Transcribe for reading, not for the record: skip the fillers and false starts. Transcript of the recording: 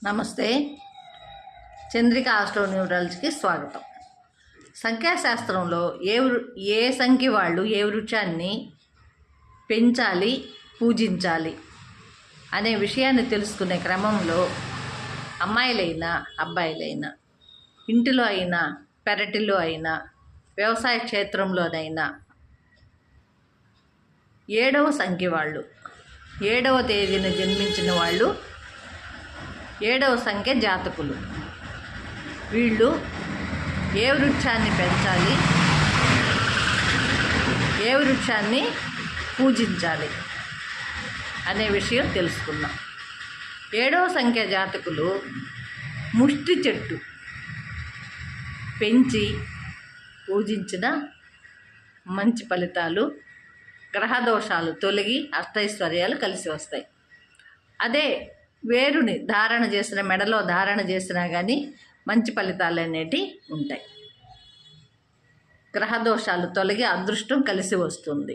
నమస్తే. చంద్రిక ఆస్ట్రో న్యూమరాలజీకి స్వాగతం. సంఖ్యాశాస్త్రంలో ఏ సంఖ్య వాళ్ళు ఏ వృక్షాన్ని పెంచాలి, పూజించాలి అనే విషయాన్ని తెలుసుకునే క్రమంలో అమ్మాయిలైనా అబ్బాయిలైనా, ఇంటిలో అయినా పెరటిలో అయినా, వ్యవసాయ క్షేత్రంలోనైనా 7వ సంఖ్య వాళ్ళు, 7వ తేదీన జన్మించిన వాళ్ళు 7వ సంఖ్య జాతకులు. వీళ్ళు ఏ వృక్షాన్ని పెంచాలి, ఏ వృక్షాన్ని పూజించాలి అనే విషయం తెలుసుకుందాం. 7వ సంఖ్య జాతకులు ముష్టి చెట్టు పెంచి పూజించిన మంచి ఫలితాలు, గ్రహదోషాలు తొలగి అష్టైశ్వర్యాలు కలిసి వస్తాయి. అదే వేరుని ధారణ చేసిన, మెడలో ధారణ చేసినా కానీ మంచి ఫలితాలు అనేటివి ఉంటాయి. గ్రహదోషాలు తొలగి అదృష్టం కలిసి వస్తుంది.